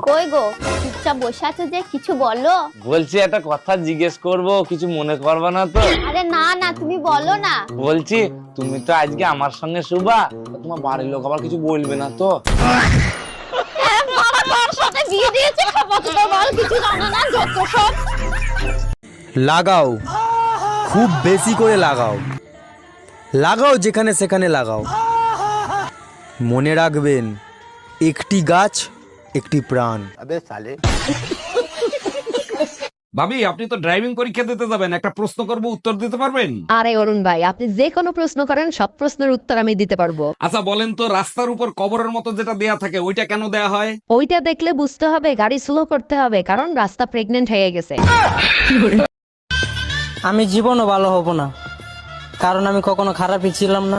কই গো, চুপচাপ বসে আছো যে, কিছু বলো। বলছি একটা কথা জিজ্ঞেস করব, কিছু মনে করবে না তো? আরে না না, তুমি বলো না। বলছি তুমি তো আজকে আমার সঙ্গে শুবা, তোমার বাড়ির লোক আবার কিছু বলবে না তো? বাবা তোর সাথে বিয়ে দিয়েছে, খবর তো বল, কিছু জানো না, যত সব। লাগাও, খুব বেশি করে লাগাও, লাগাও যেখানে সেখানে লাগাও। মনে রাখবেন, একটি গাছ একটি প্রাণ। ভাবি, আপনি তো ড্রাইভিং পরীক্ষা দিতে যাবেন, একটা প্রশ্ন করব, উত্তর দিতে পারবেন? আরে অরুণ ভাই, আপনি যে কোনো প্রশ্ন করেন, সব প্রশ্নের উত্তর আমি দিতে পারবো। আচ্ছা বলেন তো, রাস্তার উপর কবরের মতো যেটা দেয়া থাকে ওইটা কেন দেয়া হয়? ওইটা দেখলে বুঝতে হবে গাড়ি স্লো করতে হবে, কারণ রাস্তা প্রেগনেন্ট হয়ে গেছে। আমি জীবনও ভালো হব না, কারণ আমি কখনো খারাপই ছিলাম না।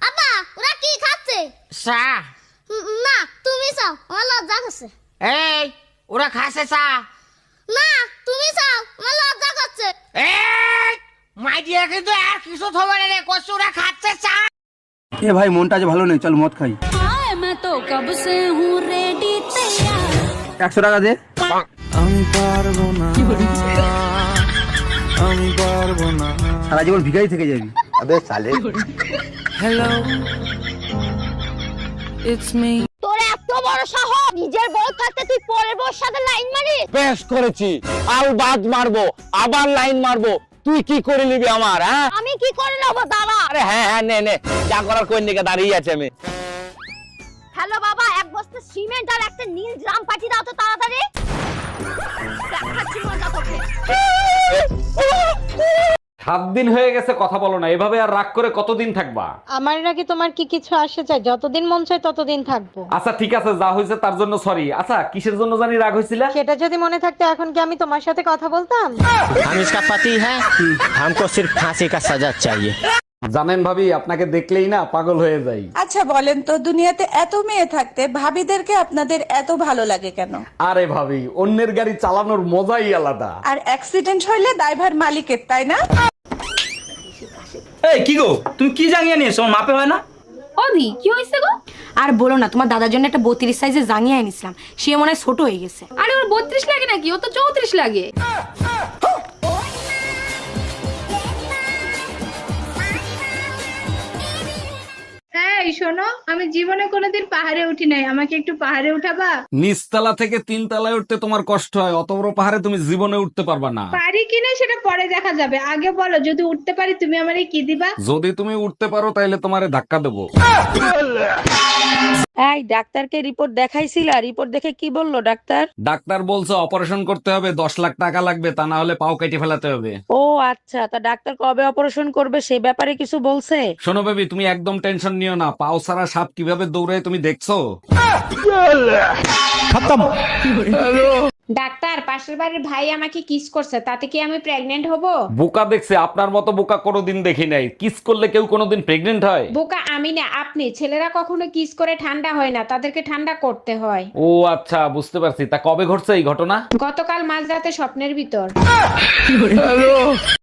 আপা ওরা কি খাচ্ছে? চা। না তুমি চাও, আমার লজ্জা করছে। এই ওরা খাসে চা। না তুমি চাও, আমার লজ্জা করছে। এই মাইডিয়া কিন্তু আর কিছু থবে না রে, কষ্ট ওরা খাচ্ছে চা। এ ভাই, মনটা যে ভালো নেই, চল মদ খাই। 100 টাকা দে। আমি পারবো না, আমি পারবো না। সারা জীবন ভিখারি থেকে যাবি। Hello, it's me. তোর এত বড় সাহস, নিজের বউ থাকতে তুই পরের বউর সাথে লাইন মারিস? বেশ করেছি, আর বাদ মারবো, আবার লাইন মারবো। তুই কি করে নিবি আমার? হ্যাঁ আমি কি করে নেবো দাদা? আরে হ্যাঁ হ্যাঁ, নে নে, যা করার কোন দিকে দাঁড়িয়ে আছে আমি। হ্যালো বাবা, এক বস্তা সিমেন্ট আর একটা নীল ড্রাম পাঠিয়ে দাও তো তাড়াতাড়ি। দেখাচ্ছি মজা তোকে। 7 দিন হয়ে গেছে কথা বলো না, এভাবে আর রাগ করে কতদিন থাকবা? আমার নাকি তোমার কি কিছু আসে চাই? যতদিন মন চায় ততদিন থাকবো। আচ্ছা ঠিক আছে, যা হয়েছে তার জন্য সরি। আচ্ছা কিসের জন্য জানি রাগ হয়েছিল? সেটা যদি মনে থাকতো এখন কি আমি তোমার সাথে কথা বলতাম? हम इसका पति है, हमको सिर्फ फांसी का सजा चाहिए। জানেন ভাবি, আপনাকে দেখলেই না পাগল হয়ে যাই। আচ্ছা বলেন তো, দুনিয়াতে এত মেয়ে থাকতে ভাবিদেরকে আপনাদের এত ভালো লাগে কেন? আরে ভাবি, অন্যের গাড়ি চালানোর মজাই আলাদা। আর অ্যাক্সিডেন্ট হইলে দায়ভার মালিকের, তাই না? এই কি গো, তুমি কি জাঙ্গিয়া নিয়েছো? আমার মাপে হয় না। ওদি কি হয়েছে গো? আর বলো না, তোমার দাদার জন্য একটা 32 সাইজের জাঙ্গিয়া এনেছিলাম, সে মনে হয় ছোট হয়ে গেছে। আরে ওর 32 লাগে নাকি, ও তো 34 লাগে। এই শোনো, আমি জীবনে কোনোদিন পাহাড়ে উঠি নাই, আমাকে একটু পাহাড়ে উঠাবা? নিচতলা থেকে 3 তলায় উঠতে তোমার কষ্ট হয়, অত বড় পাহাড়ে তুমি জীবনে উঠতে পারবা না। পারি কিনা সেটা পরে দেখা যাবে, আগে বলো যদি উঠতে পারি তুমি আমারে কি দিবা? যদি তুমি উঠতে পারো তাহলে তোমারে ধাক্কা দেবো। এই ডাক্তারকে রিপোর্ট দেখাইছিলা? রিপোর্ট দেখে কি বললো ডাক্তার? ডাক্তার বলছে অপারেশন করতে হবে, 10 লাখ টাকা লাগবে, তা না হলে পাও কেটে ফেলাতে হবে। ও আচ্ছা, তা ডাক্তার কবে অপারেশন করবে সে ব্যাপারে কিছু বলছে? শোনো বেবি, তুমি একদম টেনশন নিও না, পাও ছাড়া সাপ কিভাবে দৌড়ায় তুমি দেখছো? ডাক্তার, পাশের বাড়ির ভাই আমাকে কিস করছে, তাতে কি আমি প্রেগন্যান্ট হব? বোকা দেখছে, আপনার মতো বোকা কোনোদিন দেখি নাই। কিস করলে কেউ কোনোদিন প্রেগনেন্ট হয়? বোকা আমি না আপনি। ছেলেরা কখনো কিস করে ঠান্ডা হয় না, তাদেরকে ঠান্ডা করতে হয়। ও আচ্ছা, বুঝতে পারছি। তা কবে ঘটছে এই ঘটনা? গতকাল মাঝরাতে স্বপ্নের ভিতর।